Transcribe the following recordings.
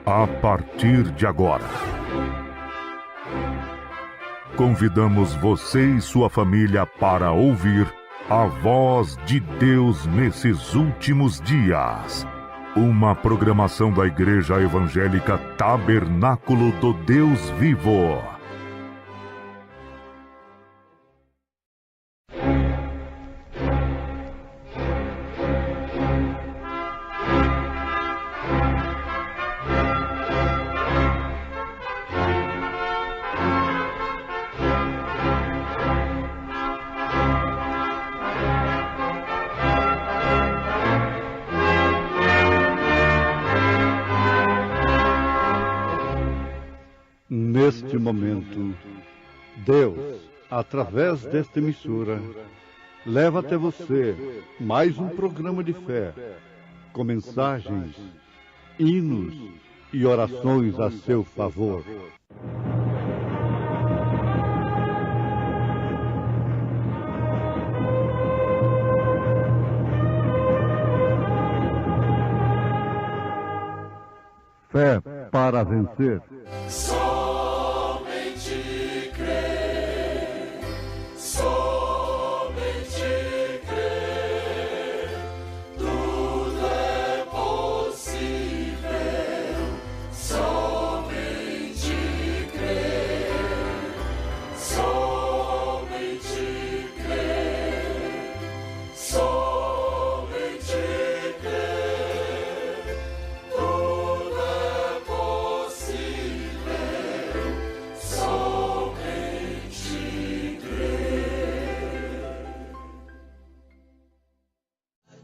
A partir de agora, convidamos você e sua família para ouvir a voz de Deus nesses últimos dias. Uma programação da Igreja Evangélica Tabernáculo do Deus Vivo. Neste momento, Deus, através desta emissora, leva até você mais um programa de fé, com mensagens, hinos e orações a seu favor. Fé para vencer.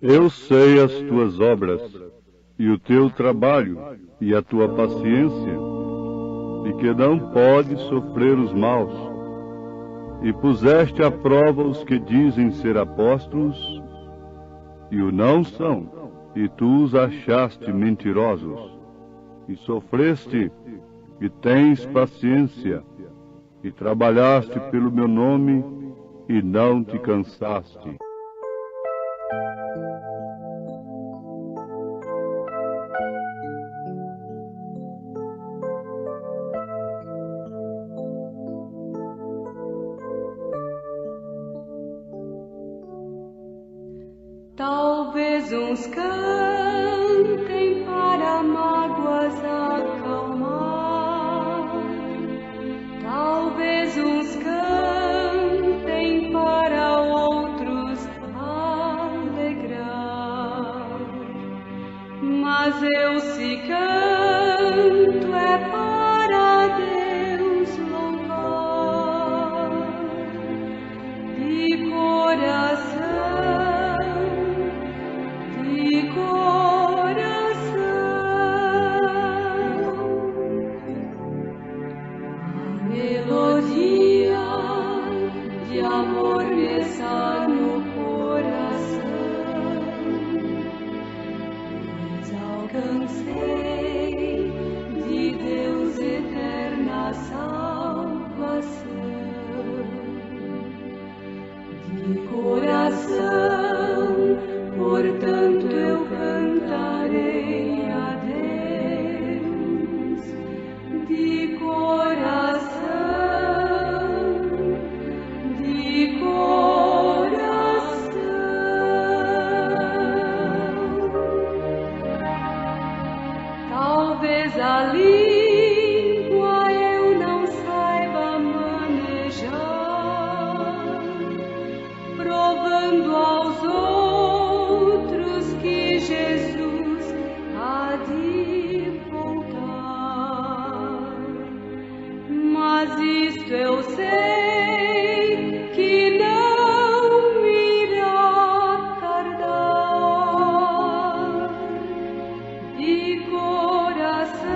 Eu sei as tuas obras, e o teu trabalho, e a tua paciência, e que não podes sofrer os maus, e puseste à prova os que dizem ser apóstolos, e o não são, e tu os achaste mentirosos, e sofreste, e tens paciência, e trabalhaste pelo meu nome, e não te cansaste. Talvez uns cantem para mágoas acalmar, talvez uns cantem para outros alegrar, mas eu se canto é para Deus louvar, de coração. Portanto eu cantarei a Deus de coração, de coração. Talvez a língua eu não saiba manejar, provando aos outros que Jesus há de voltar. Mas isto eu sei que não irá tardar. De coração,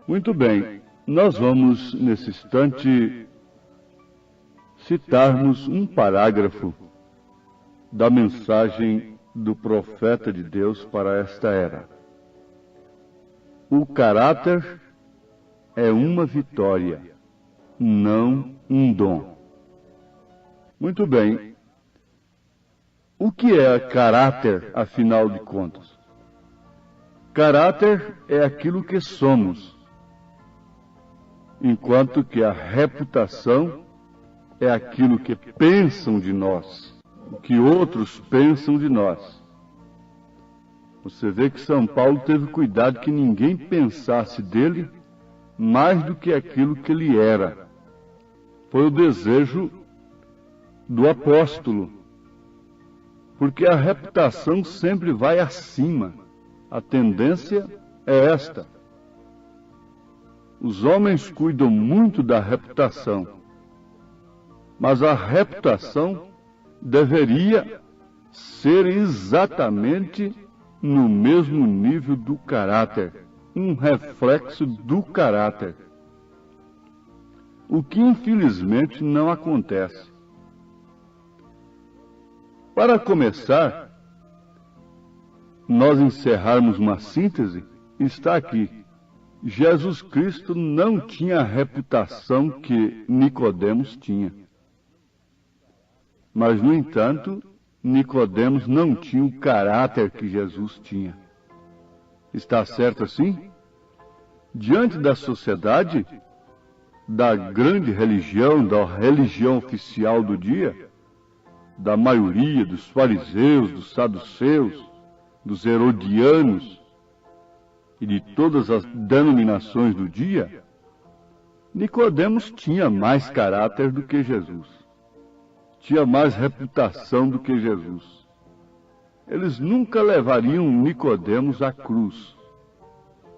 Muito bem, nós vamos, nesse instante, citarmos um parágrafo da mensagem do profeta de Deus para esta era. O caráter é uma vitória, não um dom. Muito bem. O que é caráter, afinal de contas? Caráter é aquilo que somos, enquanto que a reputação é aquilo que pensam de nós, o que outros pensam de nós. Você vê que São Paulo teve cuidado que ninguém pensasse dele mais do que aquilo que ele era. Foi o desejo do apóstolo, porque a reputação sempre vai acima. A tendência é esta. Os homens cuidam muito da reputação, mas a reputação deveria ser exatamente no mesmo nível do caráter, um reflexo do caráter. O que infelizmente não acontece. Para começar, nós encerrarmos uma síntese, está aqui. Jesus Cristo não tinha a reputação que Nicodemos tinha. Mas, no entanto, Nicodemos não tinha o caráter que Jesus tinha. Está certo assim? Diante da sociedade, da grande religião, da religião oficial do dia, da maioria dos fariseus, dos saduceus, dos herodianos e de todas as denominações do dia, Nicodemos tinha mais caráter do que Jesus. Tinha mais reputação do que Jesus. Eles nunca levariam Nicodemos à cruz,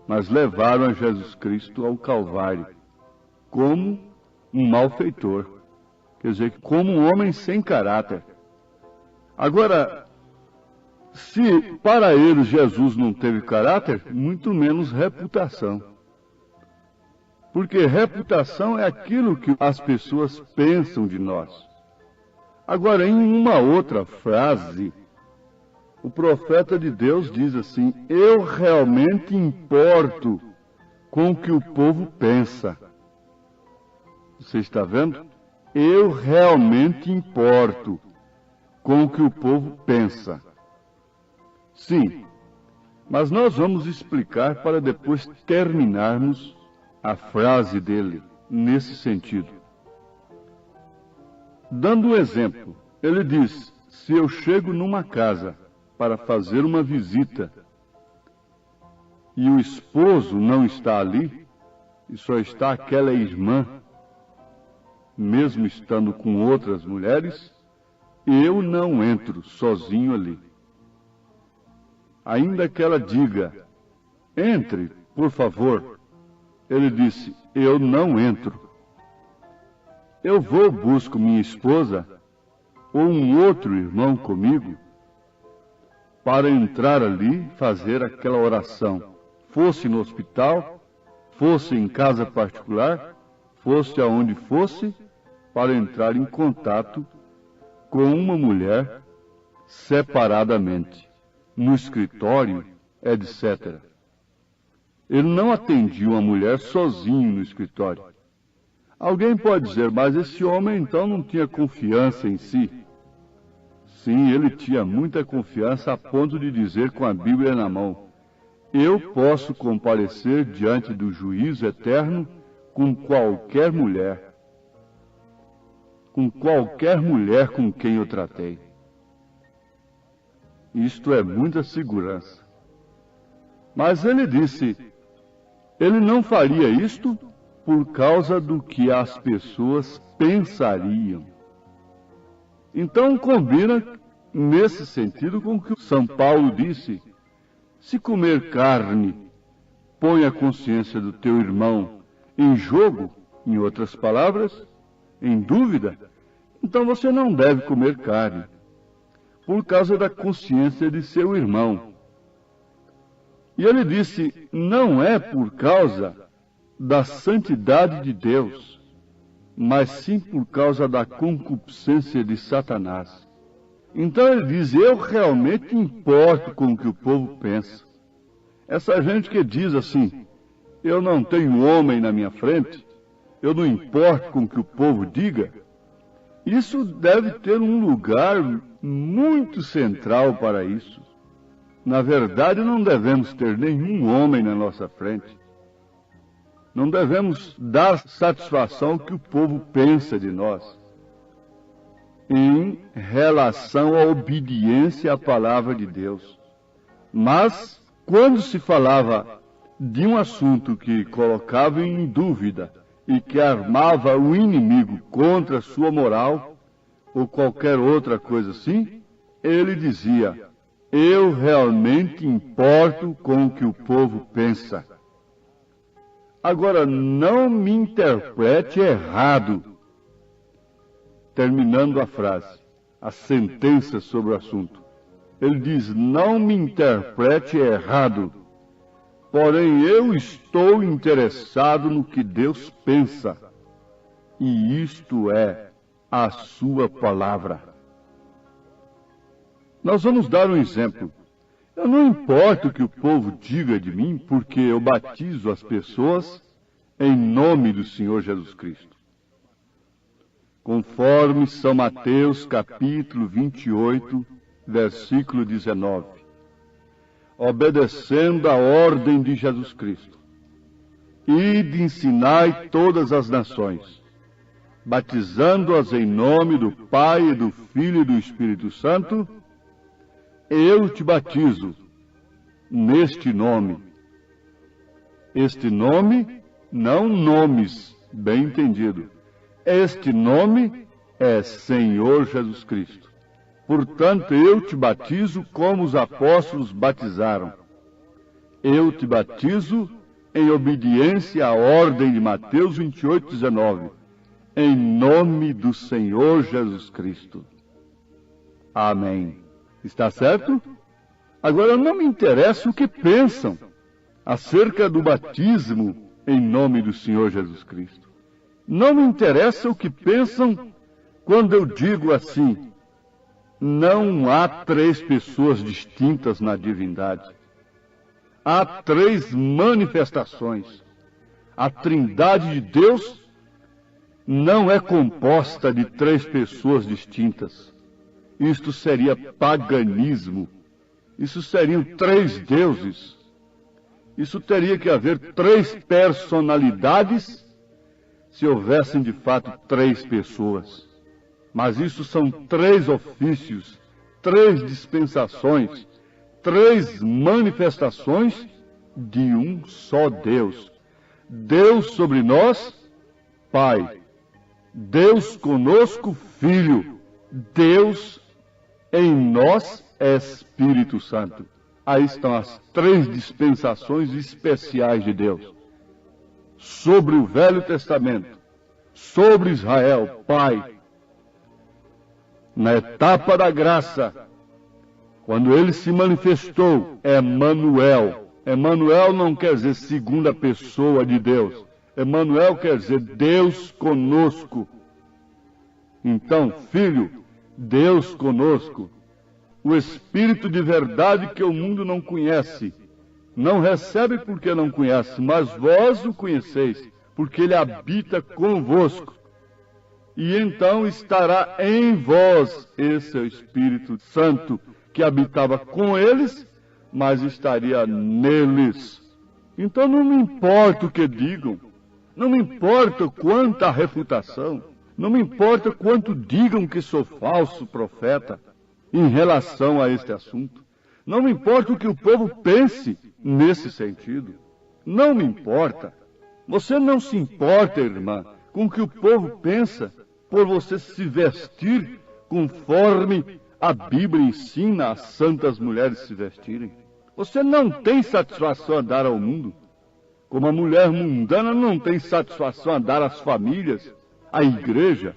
mas levaram a Jesus Cristo ao Calvário, como um malfeitor, quer dizer, como um homem sem caráter. Agora, se para eles Jesus não teve caráter, muito menos reputação. Porque reputação é aquilo que as pessoas pensam de nós. Agora, em uma outra frase, o profeta de Deus diz assim: eu realmente importo com o que o povo pensa. Você está vendo? Eu realmente importo com o que o povo pensa. Sim, mas nós vamos explicar para depois terminarmos a frase dele nesse sentido. Dando um exemplo, ele diz: se eu chego numa casa para fazer uma visita e o esposo não está ali, e só está aquela irmã, mesmo estando com outras mulheres, eu não entro sozinho ali. Ainda que ela diga: entre, por favor, ele disse: eu não entro. Eu vou, busco minha esposa ou um outro irmão comigo para entrar ali, fazer aquela oração. Fosse no hospital, fosse em casa particular, fosse aonde fosse, para entrar em contato com uma mulher separadamente, no escritório, etc. Ele não atendia uma mulher sozinho no escritório. Alguém pode dizer: mas esse homem então não tinha confiança em si. Sim, ele tinha muita confiança a ponto de dizer com a Bíblia na mão: eu posso comparecer diante do juízo eterno com qualquer mulher. Com qualquer mulher com quem eu tratei. Isto é muita segurança. Mas ele disse: ele não faria isto por causa do que as pessoas pensariam. Então combina nesse sentido com o que São Paulo disse: se comer carne põe a consciência do teu irmão em jogo, em outras palavras, em dúvida, então você não deve comer carne, por causa da consciência de seu irmão. E ele disse: não é por causa da santidade de Deus, mas sim por causa da concupiscência de Satanás. Então ele diz, eu realmente importo com o que o povo pensa. Essa gente que diz assim, eu não tenho homem na minha frente, eu não importo com o que o povo diga, isso deve ter um lugar muito central para isso. Na verdade, não devemos ter nenhum homem na nossa frente. Não devemos dar satisfação ao que o povo pensa de nós, em relação à obediência à palavra de Deus. Mas, quando se falava de um assunto que colocava em dúvida e que armava o inimigo contra a sua moral, ou qualquer outra coisa assim, ele dizia, eu realmente importo com o que o povo pensa. Agora, não me interprete errado. Terminando a frase, a sentença sobre o assunto. Ele diz, não me interprete errado. Porém, eu estou interessado no que Deus pensa. E isto é a sua palavra. Nós vamos dar um exemplo. Eu não importo o que o povo diga de mim, porque eu batizo as pessoas em nome do Senhor Jesus Cristo. Conforme São Mateus, capítulo 28, versículo 19. Obedecendo a ordem de Jesus Cristo. Ide ensinai todas as nações, batizando-as em nome do Pai, do Filho e do Espírito Santo. Eu te batizo neste nome. Este nome, não nomes, bem entendido. Este nome é Senhor Jesus Cristo. Portanto, eu te batizo como os apóstolos batizaram. Eu te batizo em obediência à ordem de Mateus 28, 19. Em nome do Senhor Jesus Cristo. Amém. Está certo? Agora não me interessa o que pensam acerca do batismo em nome do Senhor Jesus Cristo. Não me interessa o que pensam quando eu digo assim, não há três pessoas distintas na divindade. Há três manifestações. A Trindade de Deus não é composta de três pessoas distintas. Isto seria paganismo. Isso seriam três deuses. Isso teria que haver três personalidades se houvessem de fato três pessoas. Mas isso são três ofícios, três dispensações, três manifestações de um só Deus. Deus sobre nós, Pai. Deus conosco, Filho. Deus em nós, Espírito Santo. Aí estão as três dispensações especiais de Deus. Sobre o Velho Testamento, sobre Israel, Pai. Na etapa da graça, quando ele se manifestou, Emanuel. Emanuel não quer dizer segunda pessoa de Deus. Emanuel quer dizer Deus conosco. Então, Filho, Deus conosco. O Espírito de verdade que o mundo não conhece. Não recebe porque não conhece, mas vós o conheceis, porque ele habita convosco. E então estará em vós esse Espírito Santo que habitava com eles, mas estaria neles. Então não me importa o que digam, não me importa quanta refutação, não me importa quanto digam que sou falso profeta em relação a este assunto. Não me importa o que o povo pense nesse sentido. Não me importa. Você não se importa, irmã, com o que o povo pensa por você se vestir conforme a Bíblia ensina as santas mulheres se vestirem. Você não tem satisfação a dar ao mundo, como a mulher mundana não tem satisfação a dar às famílias, à igreja.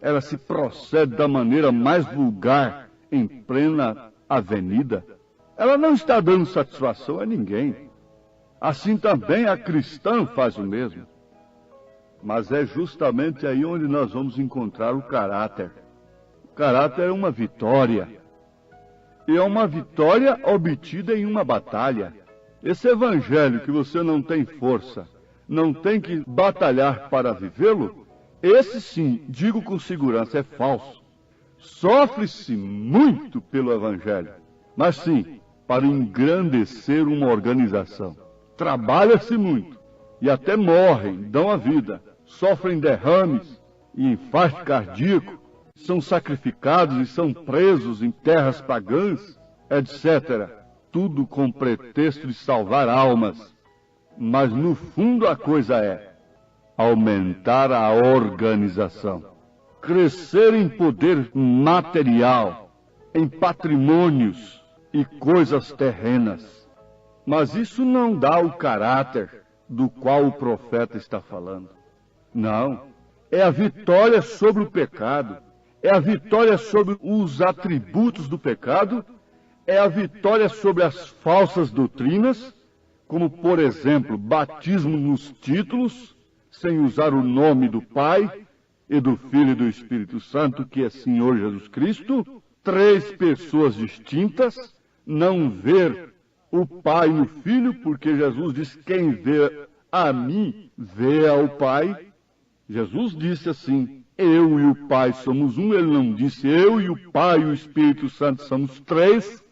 Ela se procede da maneira mais vulgar em plena avenida. Ela não está dando satisfação a ninguém. Assim também a cristã faz o mesmo. Mas é justamente aí onde nós vamos encontrar o caráter. O caráter é uma vitória. E é uma vitória obtida em uma batalha. Esse evangelho que você não tem força, não tem que batalhar para vivê-lo, esse sim, digo com segurança, é falso. Sofre-se muito pelo evangelho, mas sim, para engrandecer uma organização. Trabalha-se muito, e até morrem, dão a vida, sofrem derrames e infarto cardíaco, são sacrificados e são presos em terras pagãs, etc. Tudo com pretexto de salvar almas. Mas no fundo a coisa é aumentar a organização, crescer em poder material, em patrimônios e coisas terrenas. Mas isso não dá o caráter do qual o profeta está falando. Não, é a vitória sobre o pecado, é a vitória sobre os atributos do pecado, é a vitória sobre as falsas doutrinas, como, por exemplo, batismo nos títulos, sem usar o nome do Pai e do Filho e do Espírito Santo, que é Senhor Jesus Cristo, 3 pessoas distintas, não ver o Pai no Filho, porque Jesus diz, quem vê a mim, vê ao Pai. Jesus disse assim, eu e o Pai somos um, ele não disse, eu e o Pai e o Espírito Santo somos 3.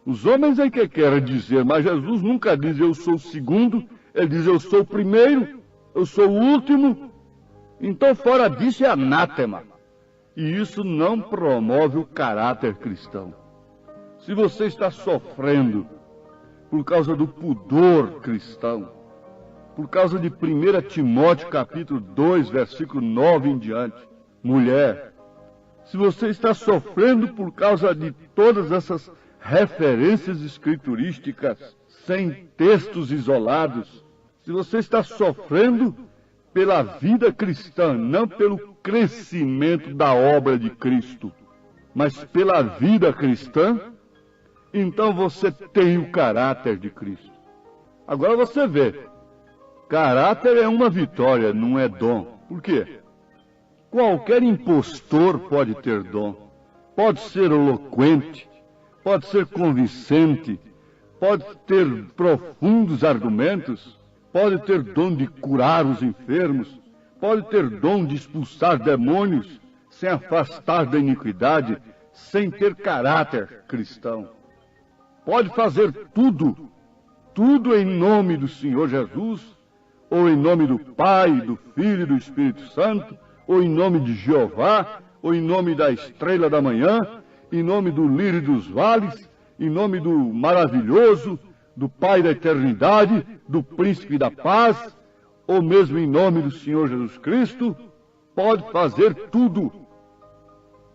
Os homens é que querem dizer, mas Jesus nunca diz, eu sou o segundo, ele diz, eu sou o primeiro, eu sou o último. Então, fora disso, é anátema. E isso não promove o caráter cristão. Se você está sofrendo por causa do pudor cristão, por causa de 1 Timóteo capítulo 2, versículo 9 em diante, mulher, se você está sofrendo por causa de todas essas referências escriturísticas, sem textos isolados, se você está sofrendo pela vida cristã, não pelo crescimento da obra de Cristo, mas pela vida cristã, então você tem o caráter de Cristo. Agora você vê, caráter é uma vitória, não é dom. Por quê? Qualquer impostor pode ter dom, pode ser eloquente, pode ser convincente, pode ter profundos argumentos, pode ter dom de curar os enfermos, pode ter dom de expulsar demônios, sem afastar da iniquidade, sem ter caráter cristão. Pode fazer tudo, tudo em nome do Senhor Jesus, ou em nome do Pai, do Filho e do Espírito Santo, ou em nome de Jeová, ou em nome da estrela da manhã, em nome do lírio dos vales, em nome do maravilhoso, do Pai da eternidade, do príncipe da paz, ou mesmo em nome do Senhor Jesus Cristo, pode fazer tudo,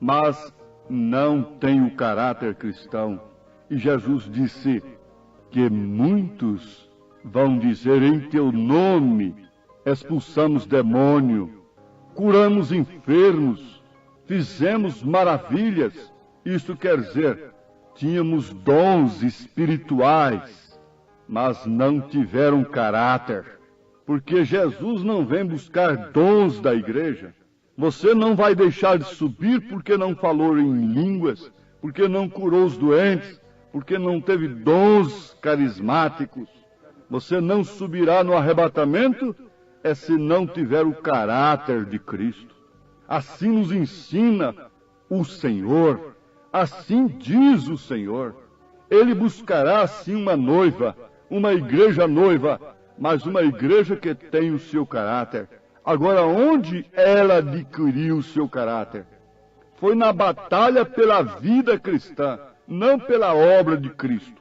mas não tem o caráter cristão. E Jesus disse que muitos vão dizer em teu nome, expulsamos demônio, curamos enfermos, fizemos maravilhas. Isto quer dizer, tínhamos dons espirituais, mas não tiveram caráter, porque Jesus não vem buscar dons da igreja. Você não vai deixar de subir porque não falou em línguas, porque não curou os doentes, porque não teve dons carismáticos. Você não subirá no arrebatamento se não tiver o caráter de Cristo. Assim nos ensina o Senhor, assim diz o Senhor. Ele buscará assim uma noiva, uma igreja noiva, mas uma igreja que tem o seu caráter. Agora, onde ela adquiriu o seu caráter? Foi na batalha pela vida cristã, não pela obra de Cristo.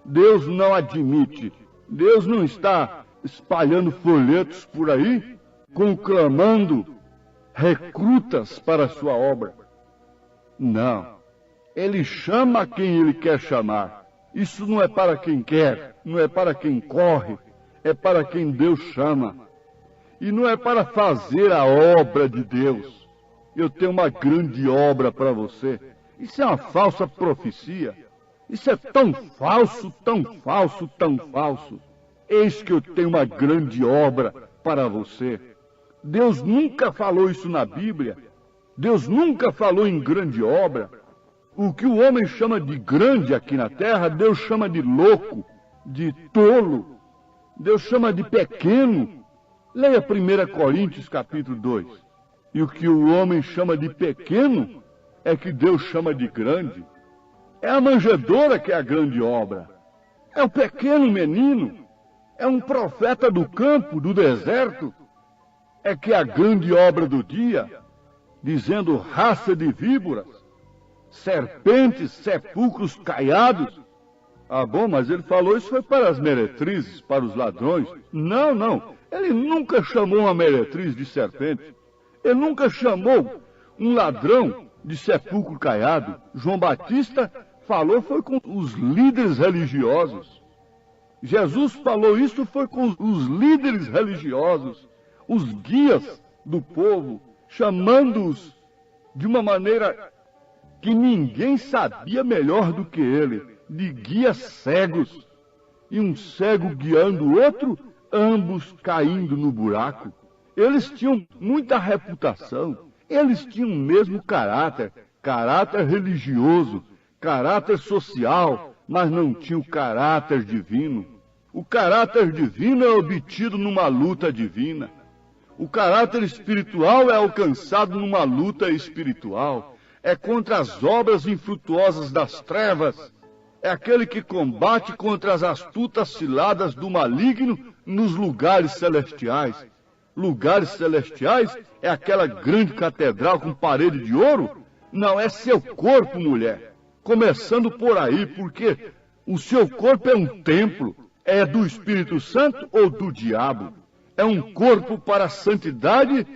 Deus não admite, Deus não está espalhando folhetos por aí, conclamando recrutas para a sua obra. Não, Ele chama quem Ele quer chamar. Isso não é para quem quer, não é para quem corre, é para quem Deus chama. E não é para fazer a obra de Deus. Eu tenho uma grande obra para você. Isso é uma falsa profecia. Isso é tão falso, tão falso, tão falso. Eis que eu tenho uma grande obra para você. Deus nunca falou isso na Bíblia. Deus nunca falou em grande obra. O que o homem chama de grande aqui na terra, Deus chama de louco, de tolo. Deus chama de pequeno. Leia 1 Coríntios capítulo 2. E o que o homem chama de pequeno é que Deus chama de grande. É a manjedoura que é a grande obra. É o pequeno menino. É um profeta do campo, do deserto. É que é a grande obra do dia, dizendo raça de víboras, serpentes, sepulcros caiados. Ah, bom, mas ele falou isso foi para as meretrizes, para os ladrões. Não, não. Ele nunca chamou uma meretriz de serpente. Ele nunca chamou um ladrão de sepulcro caiado. João Batista falou foi com os líderes religiosos. Jesus falou isso foi com os líderes religiosos, os guias do povo, chamando-os de uma maneira que ninguém sabia melhor do que ele, de guias cegos. E um cego guiando o outro, ambos caindo no buraco. Eles tinham muita reputação, eles tinham o mesmo caráter religioso, caráter social, mas não tinham caráter divino. O caráter divino é obtido numa luta divina. O caráter espiritual é alcançado numa luta espiritual. É contra as obras infrutuosas das trevas. É aquele que combate contra as astutas ciladas do maligno nos lugares celestiais. Lugares celestiais é aquela grande catedral com parede de ouro? Não, é seu corpo, mulher. Começando por aí, porque o seu corpo é um templo. É do Espírito Santo ou do diabo? É um corpo para a santidade,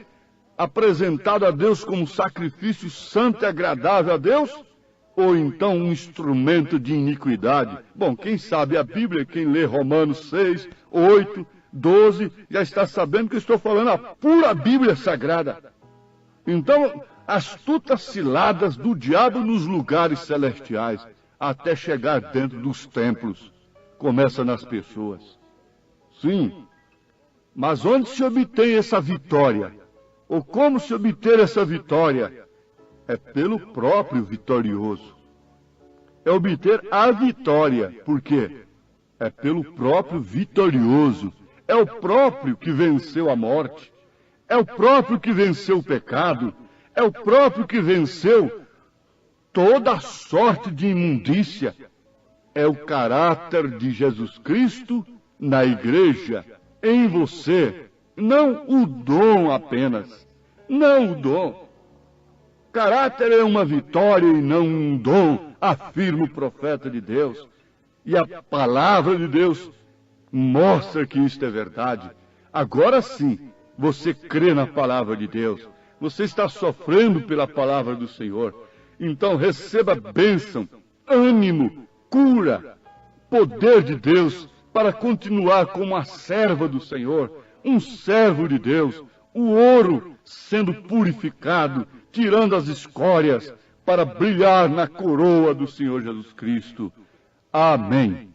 apresentado a Deus como sacrifício santo e agradável a Deus? Ou então um instrumento de iniquidade? Bom, quem sabe a Bíblia, quem lê Romanos 6, 8, 12, já está sabendo que eu estou falando a pura Bíblia Sagrada. Então, astutas ciladas do diabo nos lugares celestiais, até chegar dentro dos templos. Começa nas pessoas. Sim, mas onde se obtém essa vitória? Ou como se obter essa vitória? É pelo próprio vitorioso. É obter a vitória. Por quê? É pelo próprio vitorioso. É o próprio que venceu a morte. É o próprio que venceu o pecado. É o próprio que venceu toda a sorte de imundícia. É o caráter de Jesus Cristo na igreja, em você. Não o dom apenas. Não o dom. Caráter é uma vitória e não um dom, afirma o profeta de Deus. E a palavra de Deus mostra que isto é verdade. Agora sim, você crê na palavra de Deus. Você está sofrendo pela palavra do Senhor. Então receba bênção, ânimo, cura, poder de Deus para continuar como a serva do Senhor, um servo de Deus, o ouro sendo purificado, tirando as escórias para brilhar na coroa do Senhor Jesus Cristo. Amém.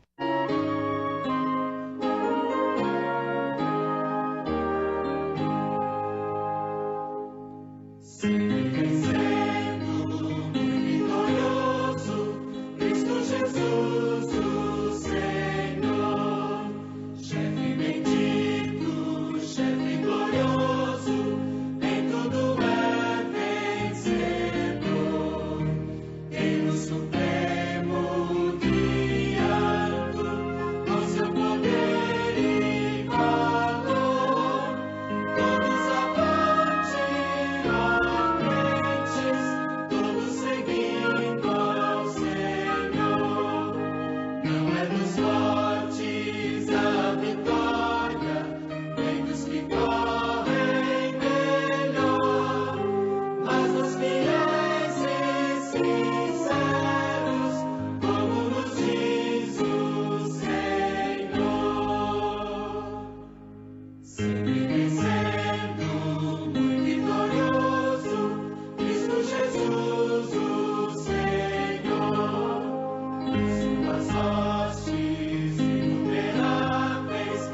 Suas hostes inumeráveis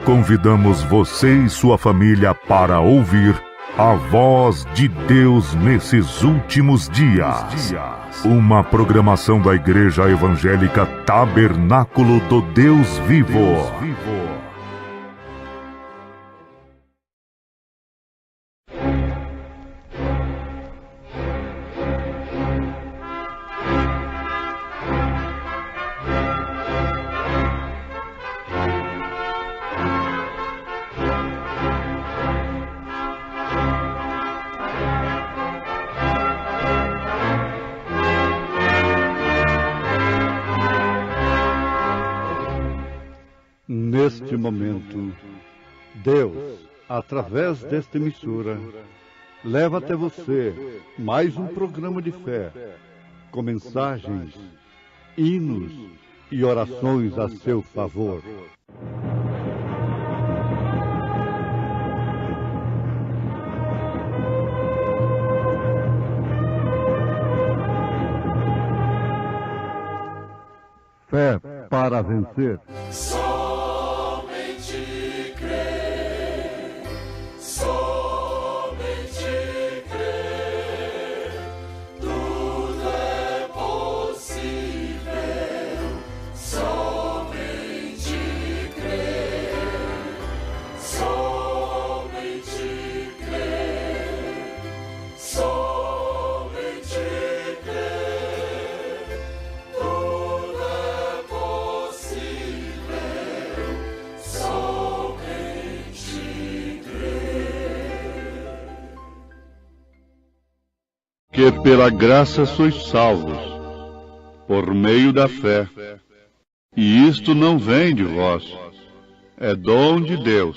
Convidamos você e sua família para ouvir a voz de Deus nesses últimos dias. Uma programação da Igreja Evangélica Tabernáculo do Deus Vivo. Neste momento, Deus, através desta emissora, leva até você mais um programa de fé, com mensagens, hinos e orações a seu favor. Fé para vencer. Que pela graça sois salvos, por meio da fé. E isto não vem de vós, é dom de Deus.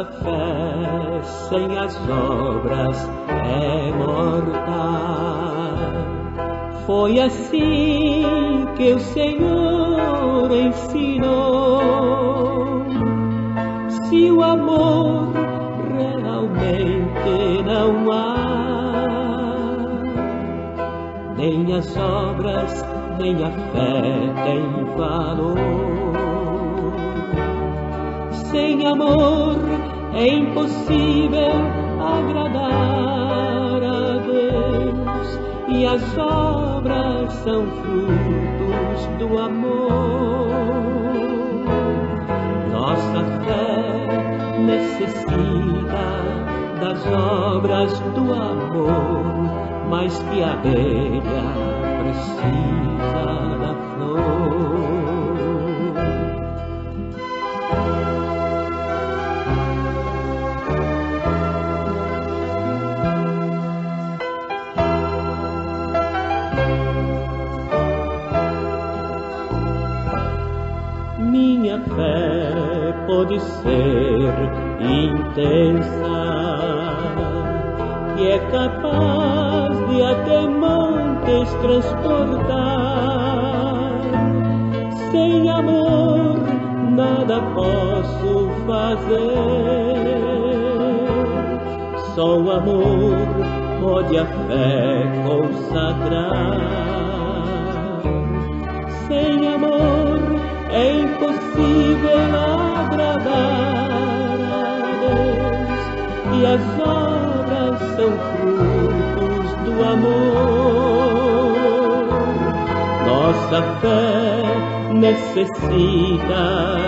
Nossa fé sem as obras é mortal. Foi assim que o Senhor ensinou. Se o amor realmente não há, nem as obras, nem a fé tem valor. Sem amor é impossível agradar a Deus, e as obras são frutos do amor. Nossa fé necessita das obras do amor, mais que a abelha precisa da flor. Minha fé pode ser intensa, que é capaz de até montes transportar. Sem amor nada posso fazer, só o amor pode a fé consagrar. Sem amor é impossível agradar a Deus, e as obras são frutos do amor. Nossa fé necessita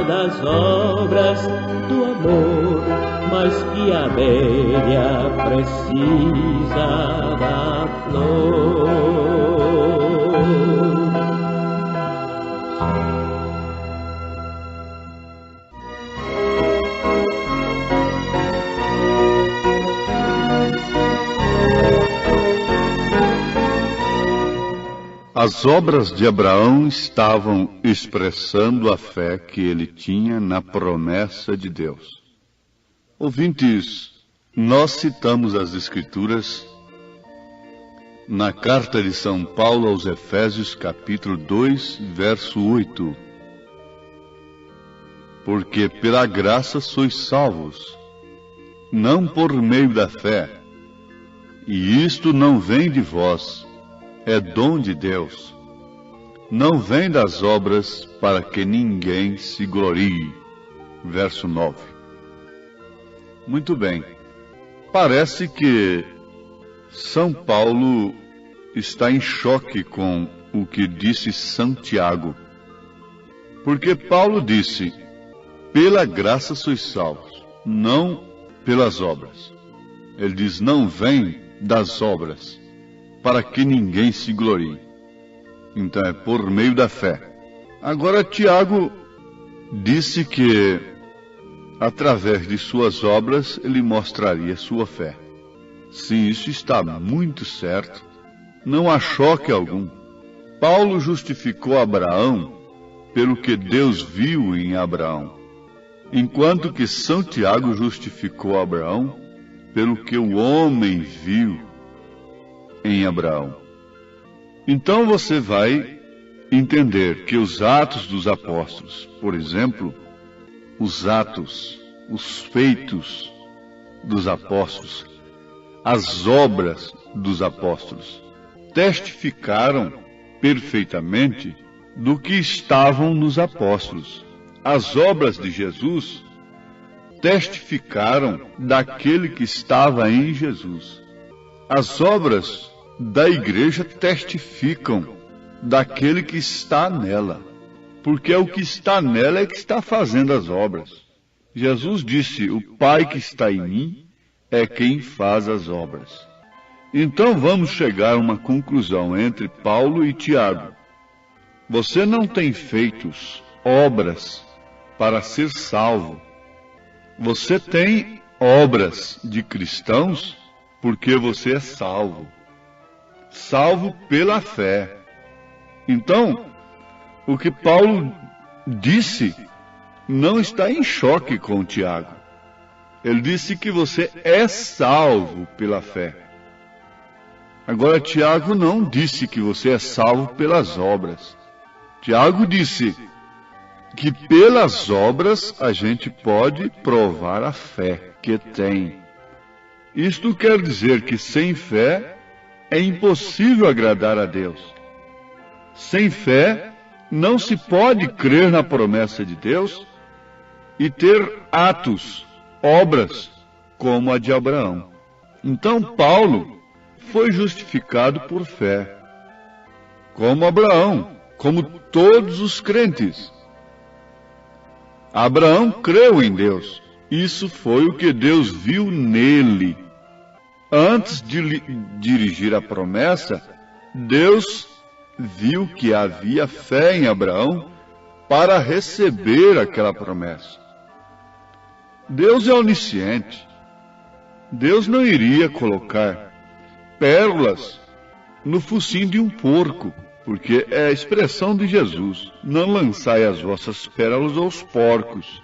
das obras do amor, mais que a abelha precisa da flor. As obras de Abraão estavam expressando a fé que ele tinha na promessa de Deus. Ouvintes, nós citamos as Escrituras na carta de São Paulo aos Efésios, capítulo 2, verso 8. Porque pela graça sois salvos, não por meio da fé, e isto não vem de vós, é dom de Deus. Não vem das obras para que ninguém se glorie. Verso 9. Muito bem. Parece que São Paulo está em choque com o que disse São Tiago. Porque Paulo disse, pela graça sois salvos, não pelas obras. Ele diz, não vem das obras, para que ninguém se glorie. Então é por meio da fé. Agora Tiago disse que através de suas obras ele mostraria sua fé. Sim, isso está muito certo. Não há choque algum. Paulo justificou Abraão pelo que Deus viu em Abraão, enquanto que São Tiago justificou Abraão pelo que o homem viu em Abraão. Então você vai entender que os atos dos apóstolos, por exemplo, os atos, os feitos dos apóstolos, as obras dos apóstolos, testificaram perfeitamente do que estavam nos apóstolos. As obras de Jesus testificaram daquele que estava em Jesus. As obras da igreja testificam daquele que está nela, porque é o que está nela é que está fazendo as obras. Jesus disse, o Pai que está em mim é quem faz as obras. Então vamos chegar a uma conclusão entre Paulo e Tiago. Você não tem feitos, obras, para ser salvo. Você tem obras de cristãos porque você é salvo. Salvo pela fé. Então, o que Paulo disse não está em choque com Tiago. Ele disse que você é salvo pela fé. Agora, Tiago não disse que você é salvo pelas obras. Tiago disse que pelas obras a gente pode provar a fé que tem. Isto quer dizer que sem fé é impossível agradar a Deus. Sem fé não se pode crer na promessa de Deus e ter atos, obras, como a de Abraão. Então Paulo foi justificado por fé, como Abraão, como todos os crentes. Abraão creu em Deus. Isso foi o que Deus viu nele. Antes de lhe dirigir a promessa, Deus viu que havia fé em Abraão para receber aquela promessa. Deus é onisciente. Deus não iria colocar pérolas no focinho de um porco, porque é a expressão de Jesus: não lançai as vossas pérolas aos porcos.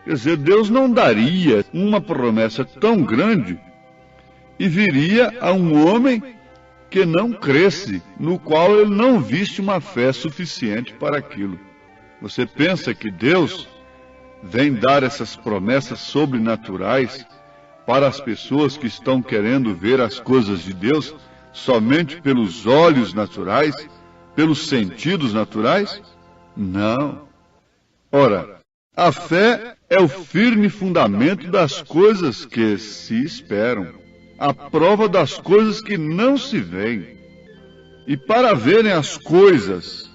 Quer dizer, Deus não daria uma promessa tão grande e viria a um homem que não cresce, no qual ele não viste uma fé suficiente para aquilo. Você pensa que Deus vem dar essas promessas sobrenaturais para as pessoas que estão querendo ver as coisas de Deus somente pelos olhos naturais, pelos sentidos naturais? Não. Ora, a fé é o firme fundamento das coisas que se esperam, a prova das coisas que não se veem. E para verem as coisas,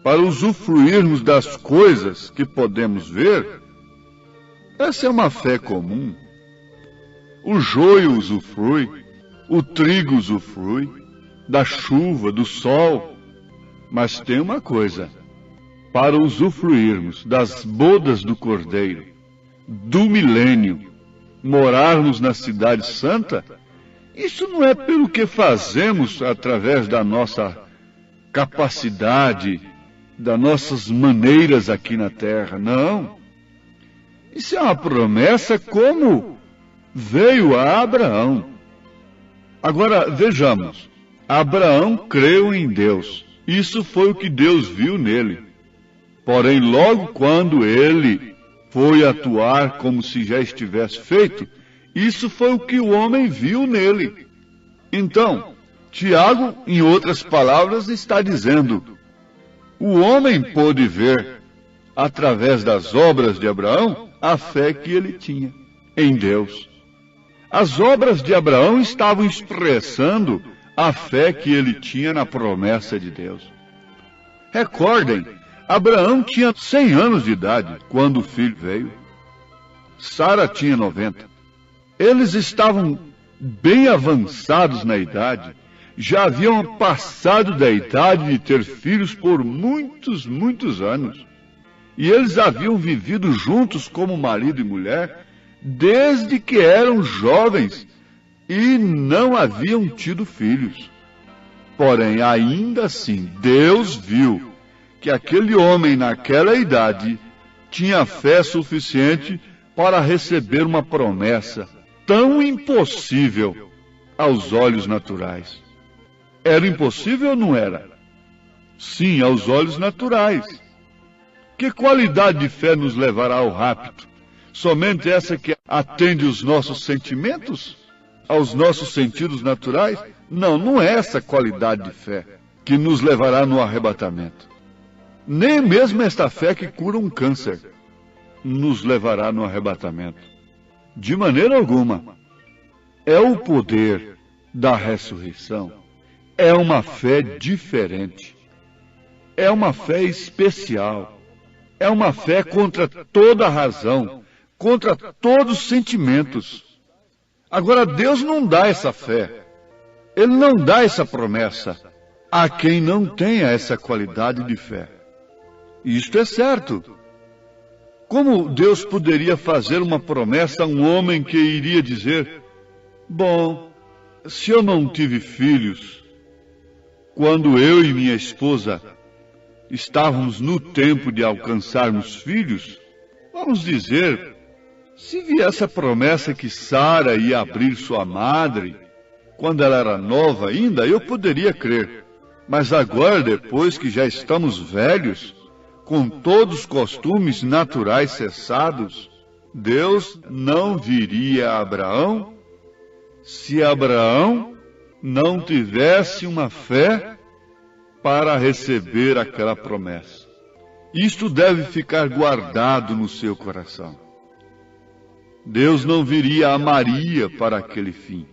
para usufruirmos das coisas que podemos ver, essa é uma fé comum. O joio usufrui, o trigo usufrui, da chuva, do sol. Mas tem uma coisa: para usufruirmos das bodas do Cordeiro, do milênio, morarmos na cidade santa, isso não é pelo que fazemos através da nossa capacidade, das nossas maneiras aqui na terra, não. Isso é uma promessa como veio a Abraão. Agora, vejamos, Abraão creu em Deus. Isso foi o que Deus viu nele. Porém, logo quando ele foi atuar como se já estivesse feito, isso foi o que o homem viu nele. Então, Tiago, em outras palavras, está dizendo: o homem pôde ver, através das obras de Abraão, a fé que ele tinha em Deus. As obras de Abraão estavam expressando a fé que ele tinha na promessa de Deus. Recordem, Abraão tinha 100 anos de idade quando o filho veio. Sara tinha 90. Eles estavam bem avançados na idade, já haviam passado da idade de ter filhos por muitos anos. E eles haviam vivido juntos como marido e mulher desde que eram jovens e não haviam tido filhos. Porém, ainda assim, Deus viu que aquele homem naquela idade tinha fé suficiente para receber uma promessa tão impossível aos olhos naturais. Era impossível ou não era? Sim, aos olhos naturais. Que qualidade de fé nos levará ao rapto? Somente essa que atende os nossos sentimentos? Aos nossos sentidos naturais? Não, não é essa qualidade de fé que nos levará no arrebatamento. Nem mesmo esta fé que cura um câncer nos levará no arrebatamento. De maneira alguma. É o poder da ressurreição. É uma fé diferente. É uma fé especial. É uma fé contra toda a razão, contra todos os sentimentos. Agora, Deus não dá essa fé. Ele não dá essa promessa a quem não tenha essa qualidade de fé. Isto é certo. Como Deus poderia fazer uma promessa a um homem que iria dizer: bom, se eu não tive filhos, quando eu e minha esposa estávamos no tempo de alcançarmos filhos, vamos dizer, Se viesse a promessa que Sara ia abrir sua madre, quando ela era nova ainda, eu poderia crer. Mas agora, depois que já estamos velhos, com todos os costumes naturais cessados, Deus não viria a Abraão se Abraão não tivesse uma fé para receber aquela promessa. Isto deve ficar guardado no seu coração. Deus não viria a Maria para aquele fim.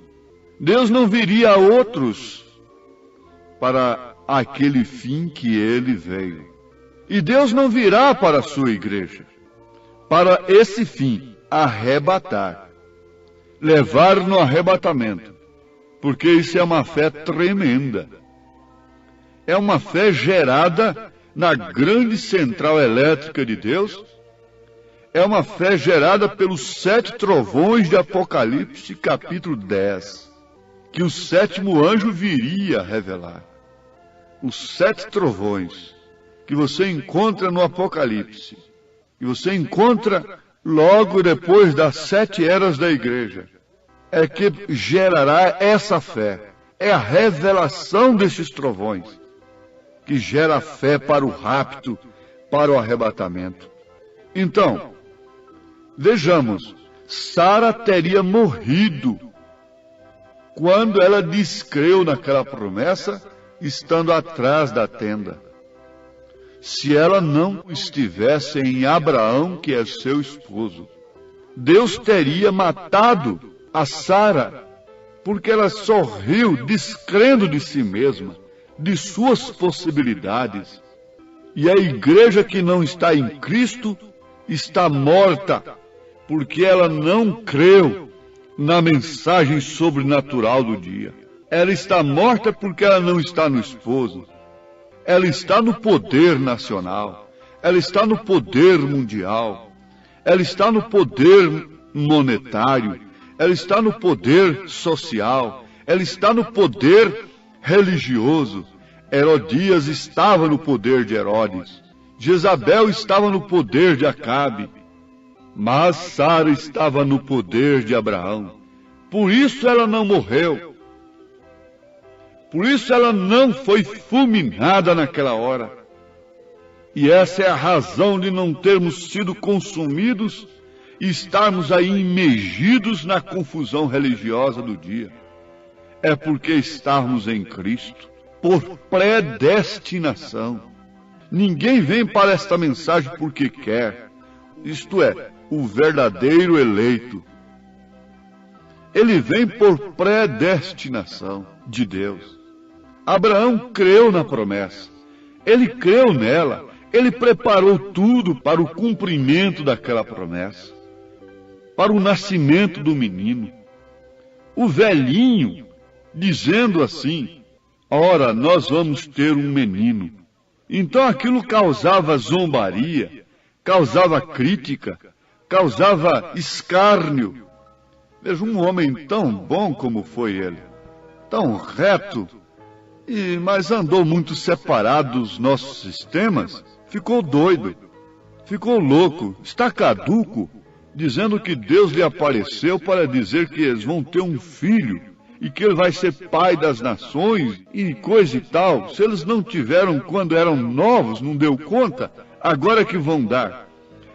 Deus não viria a outros para aquele fim que ele veio. E Deus não virá para a sua igreja para esse fim, arrebatar, levar no arrebatamento, porque isso é uma fé tremenda. É uma fé gerada na grande central elétrica de Deus. É uma fé gerada pelos 7 trovões de Apocalipse, capítulo 10, que o 7º anjo viria revelar. Os 7 trovões que você encontra no Apocalipse, que você encontra logo depois das 7 eras da igreja, é que gerará essa fé. É a revelação desses trovões que gera a fé para o rapto, para o arrebatamento. Então, vejamos, Sara teria morrido quando ela descreu naquela promessa, estando atrás da tenda. Se ela não estivesse em Abraão, que é seu esposo, Deus teria matado a Sara, porque ela sorriu, descrendo de si mesma, de suas possibilidades. E a igreja que não está em Cristo está morta, porque ela não creu na mensagem sobrenatural do dia. Ela está morta porque ela não está no esposo. Ela está no poder nacional. Ela está no poder mundial. Ela está no poder monetário. Ela está no poder social. Ela está no poder religioso. Herodias estava no poder de Herodes. Jezabel estava no poder de Acabe. Mas Sara estava no poder de Abraão. Por isso ela não morreu. Por isso ela não foi fulminada naquela hora. E essa é a razão de não termos sido consumidos e estarmos aí imergidos na confusão religiosa do dia. É porque estamos em Cristo, por predestinação. Ninguém vem para esta mensagem porque quer. Isto é, o verdadeiro eleito. Ele vem por predestinação de Deus. Abraão creu na promessa. Ele creu nela. Ele preparou tudo para o cumprimento daquela promessa, para o nascimento do menino. O velhinho dizendo assim: ora, nós vamos ter um menino. Então aquilo causava zombaria, causava crítica, causava escárnio. Veja, um homem tão bom como foi ele, tão reto, mas andou muito separado dos nossos sistemas, ficou doido, ficou louco, está caduco, dizendo que Deus lhe apareceu para dizer que eles vão ter um filho e que ele vai ser pai das nações e coisa e tal. Se eles não tiveram quando eram novos, não deu conta, agora que vão dar.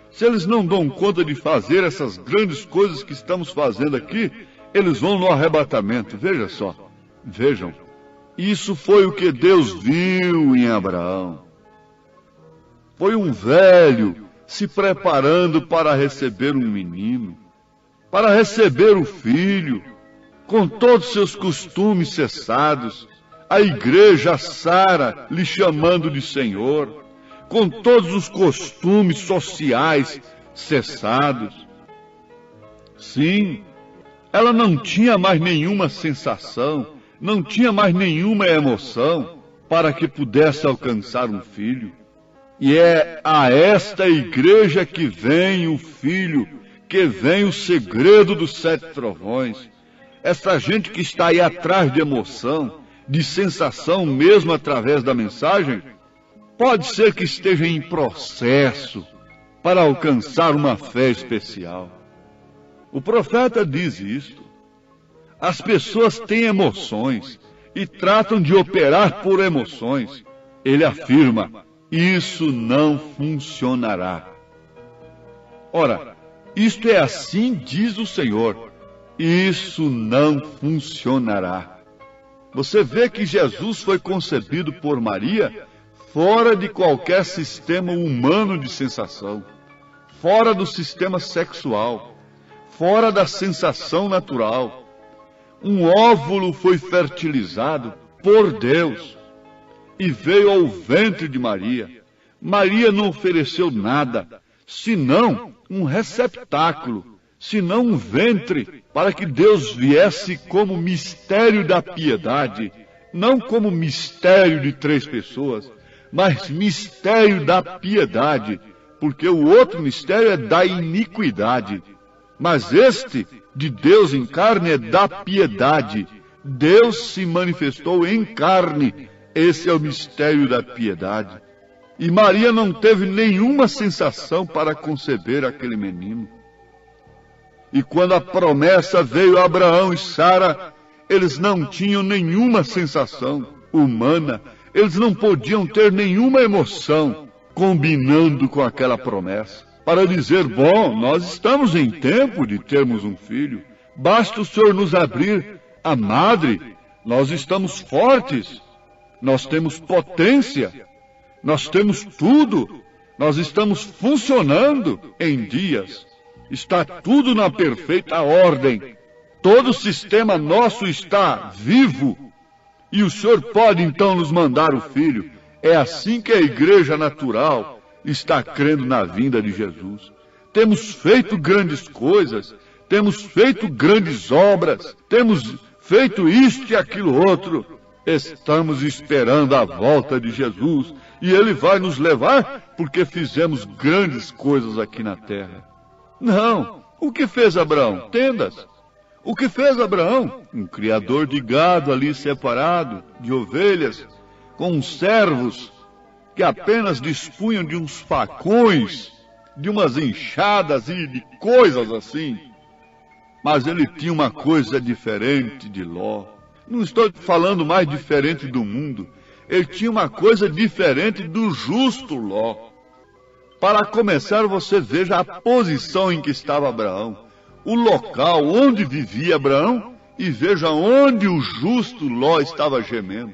Se eles não dão conta de fazer essas grandes coisas que estamos fazendo aqui, eles vão no arrebatamento. Veja só, vejam. Isso foi o que Deus viu em Abraão. Foi um velho se preparando para receber um menino, para receber o filho, com todos os seus costumes cessados, a igreja, Sara, lhe chamando de Senhor, com todos os costumes sociais cessados. Sim, ela não tinha mais nenhuma sensação, não tinha mais nenhuma emoção para que pudesse alcançar um filho. E é a esta igreja que vem o filho, que vem o segredo dos 7 trovões. Essa gente que está aí atrás de emoção, de sensação mesmo através da mensagem, pode ser que esteja em processo para alcançar uma fé especial. O profeta diz isto. As pessoas têm emoções e tratam de operar por emoções. Ele afirma, isso não funcionará. Ora, isto é assim, diz o Senhor, isso não funcionará. Você vê que Jesus foi concebido por Maria fora de qualquer sistema humano de sensação, fora do sistema sexual, fora da sensação natural. Um óvulo foi fertilizado por Deus e veio ao ventre de Maria. Maria não ofereceu nada, senão um receptáculo, senão um ventre, para que Deus viesse como mistério da piedade, não como mistério de 3 pessoas, mas mistério da piedade, porque o outro mistério é da iniquidade. Mas este, de Deus em carne, é da piedade. Deus se manifestou em carne. Esse é o mistério da piedade. E Maria não teve nenhuma sensação para conceber aquele menino. E quando a promessa veio a Abraão e Sara, eles não tinham nenhuma sensação humana. Eles não podiam ter nenhuma emoção combinando com aquela promessa, para dizer, bom, nós estamos em tempo de termos um filho, basta o Senhor nos abrir a madre, nós estamos fortes, nós temos potência, nós temos tudo, nós estamos funcionando em dias, está tudo na perfeita ordem, todo o sistema nosso está vivo, e o Senhor pode então nos mandar o filho. É assim que a igreja natural está crendo na vinda de Jesus. Temos feito grandes coisas, temos feito grandes obras, temos feito isto e aquilo outro. Estamos esperando a volta de Jesus e Ele vai nos levar porque fizemos grandes coisas aqui na terra. Não, o que fez Abraão? Tendas. O que fez Abraão? Um criador de gado ali separado, de ovelhas, com uns servos que apenas dispunham de uns facões, de umas enxadas e de coisas assim. Mas ele tinha uma coisa diferente de Ló. Não estou falando mais diferente do mundo. Ele tinha uma coisa diferente do justo Ló. Para começar, você veja a posição em que estava Abraão, o local onde vivia Abraão, e veja onde o justo Ló estava gemendo.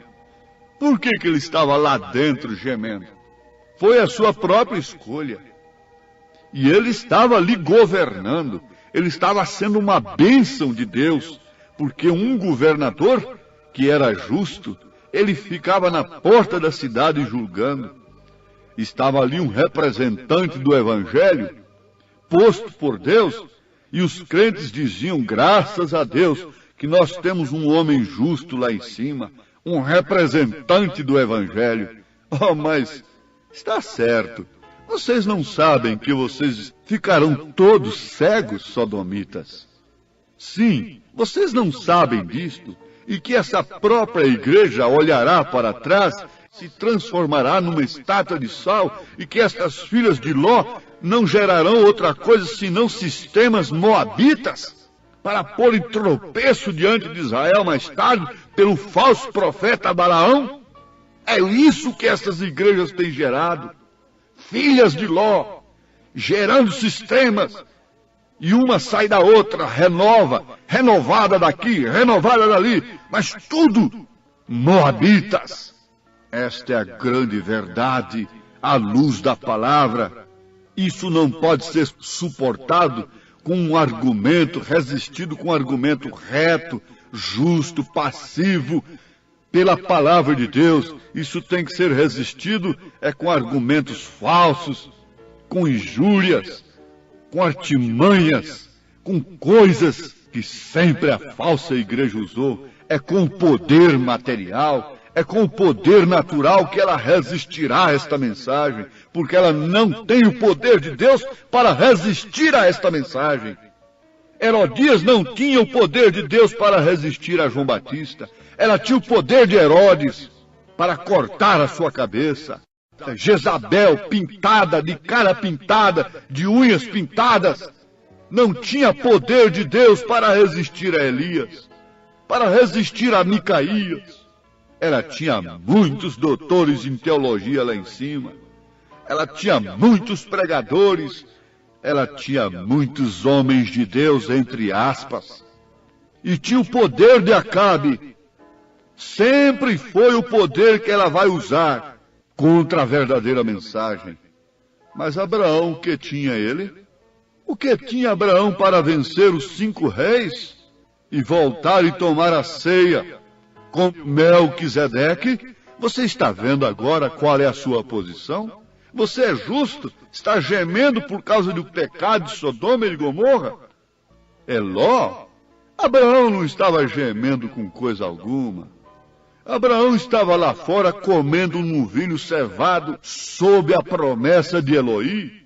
Por que ele estava lá dentro gemendo? Foi a sua própria escolha. E ele estava ali governando. Ele estava sendo uma bênção de Deus. Porque um governador, que era justo, ele ficava na porta da cidade julgando. Estava ali um representante do Evangelho, posto por Deus, e os crentes diziam, graças a Deus, que nós temos um homem justo lá em cima, um representante do Evangelho. Oh, mas está certo. Vocês não sabem que vocês ficarão todos cegos, sodomitas? Sim, vocês não sabem disto, e que essa própria igreja olhará para trás, se transformará numa estátua de sal, e que estas filhas de Ló não gerarão outra coisa senão sistemas moabitas, para pôr em tropeço diante de Israel mais tarde, pelo falso profeta Balaão? É isso que essas igrejas têm gerado. Filhas de Ló, gerando sistemas, e uma sai da outra, renovada daqui, renovada dali, mas tudo moabitas. Esta é a grande verdade, à luz da palavra. Isso não pode ser suportado com um argumento, resistido com um argumento reto, justo, passivo, pela palavra de Deus. Isso tem que ser resistido com argumentos falsos, com injúrias, com artimanhas, com coisas que sempre a falsa igreja usou. É com o poder material, é com o poder natural que ela resistirá a esta mensagem, porque ela não tem o poder de Deus para resistir a esta mensagem. Herodias não tinha o poder de Deus para resistir a João Batista. Ela tinha o poder de Herodes para cortar a sua cabeça. Jezabel pintada, de cara pintada, de unhas pintadas, não tinha poder de Deus para resistir a Elias, para resistir a Micaías. Ela tinha muitos doutores em teologia lá em cima. Ela tinha muitos pregadores. Ela tinha muitos homens de Deus, entre aspas. E tinha o poder de Acabe. Sempre foi o poder que ela vai usar contra a verdadeira mensagem. Mas Abraão, o que tinha ele? O que tinha Abraão para vencer os 5 reis e voltar e tomar a ceia com Melquisedeque? Você está vendo agora qual é a sua posição? Você é justo? Está gemendo por causa do pecado de Sodoma e de Gomorra? É Ló? Abraão não estava gemendo com coisa alguma. Abraão estava lá fora comendo um novilho cevado sob a promessa de Eloí.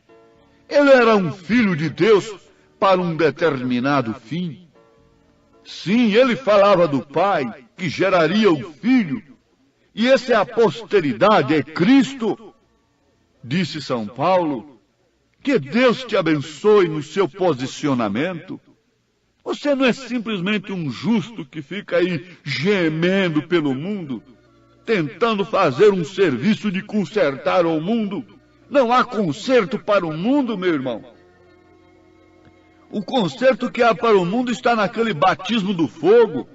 Ele era um filho de Deus para um determinado fim. Sim, ele falava do Pai que geraria o Filho. E essa é a posteridade, é Cristo. Disse São Paulo, que Deus te abençoe no seu posicionamento. Você não é simplesmente um justo que fica aí gemendo pelo mundo, tentando fazer um serviço de consertar o mundo. Não há conserto para o mundo, meu irmão. O conserto que há para o mundo está naquele batismo do fogo.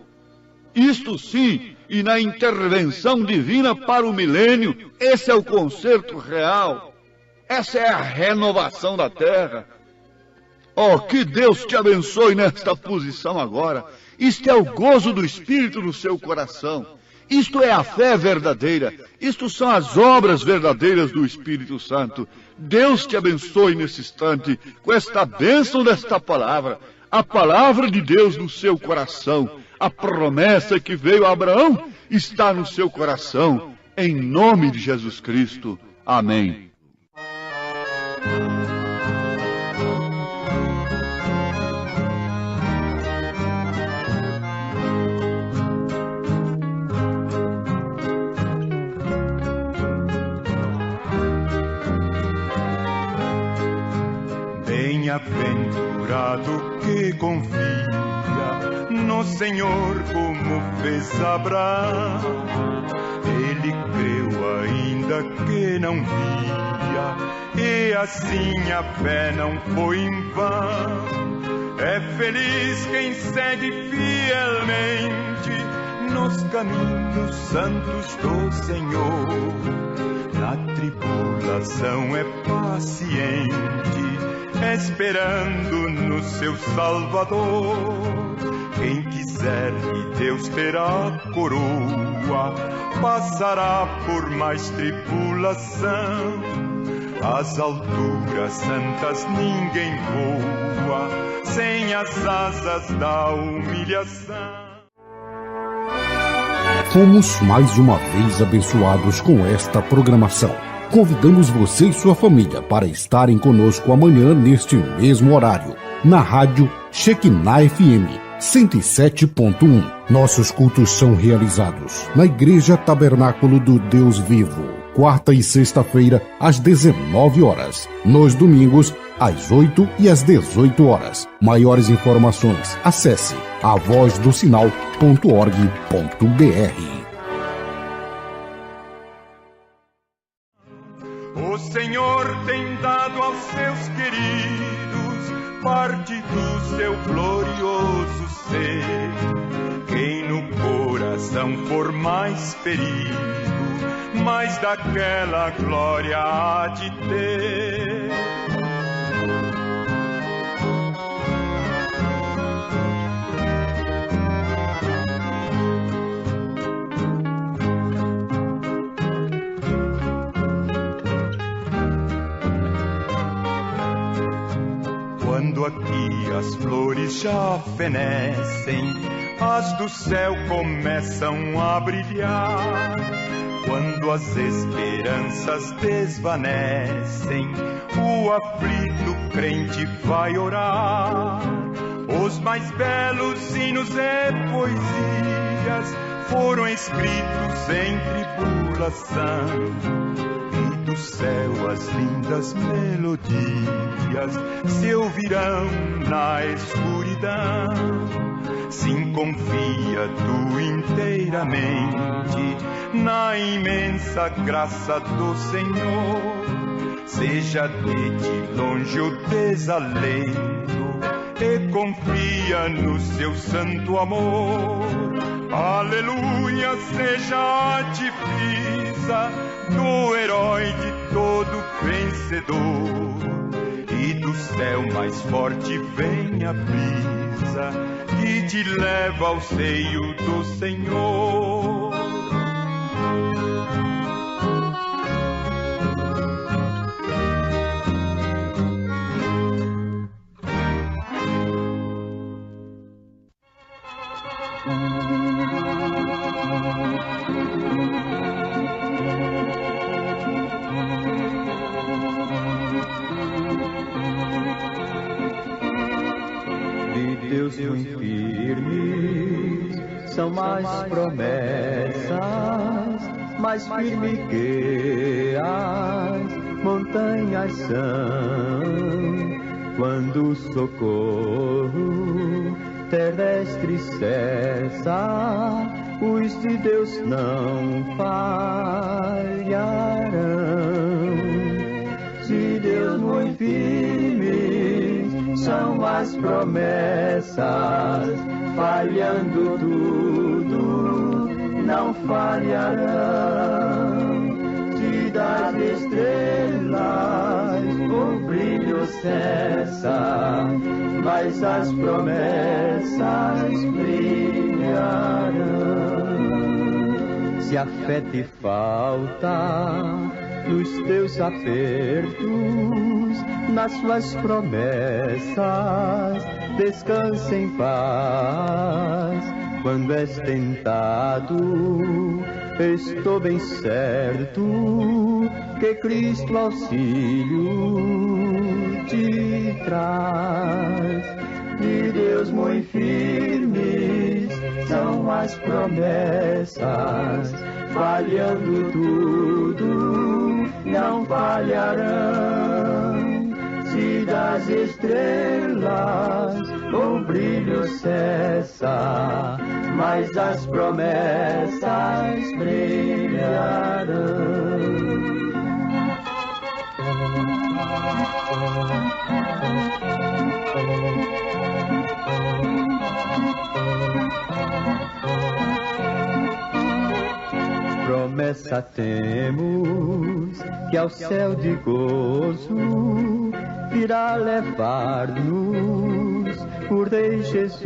Isto sim, e na intervenção divina para o milênio. Esse é o conserto real. Essa é a renovação da terra. Oh, que Deus te abençoe nesta posição agora. Isto é o gozo do Espírito no seu coração. Isto é a fé verdadeira. Isto são as obras verdadeiras do Espírito Santo. Deus te abençoe nesse instante com esta bênção desta palavra. A palavra de Deus no seu coração. A promessa que veio a Abraão está no seu coração. Em nome de Jesus Cristo. Amém. Bem-aventurado que confia no Senhor como fez Abraão. Ele creu ainda que não via, e assim a fé não foi em vão. É feliz quem segue fielmente nos caminhos santos do Senhor. Na tribulação é paciente, esperando no seu Salvador. Quem quiser de Deus terá coroa, passará por mais tribulação. Às alturas santas ninguém voa, sem as asas da humilhação. Fomos mais uma vez abençoados com esta programação. Convidamos você e sua família para estarem conosco amanhã neste mesmo horário, na rádio Shekinah FM 107.1. Nossos cultos são realizados na Igreja Tabernáculo do Deus Vivo, quarta e sexta-feira às 19 horas, nos domingos às 8 e às 18 horas. Maiores informações, acesse avozdosinal.org.br. O Senhor tem dado aos seus queridos parte do seu glorioso ser. Quem no coração for mais ferido, mais daquela glória há de ter. Quando aqui as flores já fenecem, as do céu começam a brilhar. Quando as esperanças desvanecem, o aflito crente vai orar. Os mais belos hinos e poesias foram escritos em tribulação, e do céu as lindas melodias se ouvirão na escuridão. Sim, confia tu inteiramente na imensa graça do Senhor. Seja de ti longe o desalento e confia no seu santo amor. Aleluia, seja a divisa do herói de todo vencedor. E do céu mais forte vem a brisa que te leva ao seio do Senhor. De Deus muito firmes são mais promessas, mais firme que as montanhas são. Quando o socorro terrestre cessa, os de Deus não falharão. De Deus muito firmes são as promessas, falhando tudo, não falharão. Se das estrelas o brilho cessa, mas as promessas brilharão. Se a fé te falta nos teus apertos, nas suas promessas, descansa em paz. Quando és tentado, estou bem certo que Cristo auxílio te traz. De Deus muito firmes são as promessas, falhando tudo, não falharão. Se das estrelas o brilho cessa, mas as promessas brilharão. Promessa temos que ao céu de gozo virá levar-nos o Rei Jesus.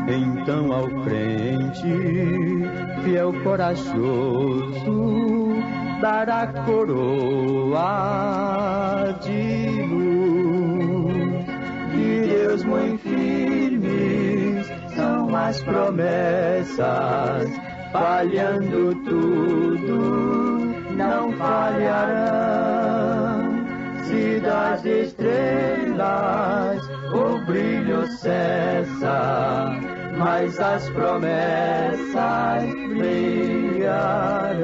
Então ao crente fiel corajoso dará coroa de luz. De Deus muito firmes são as promessas, falhando tudo, não falharão. Se das estrelas o brilho cessa, mas as promessas brilharão.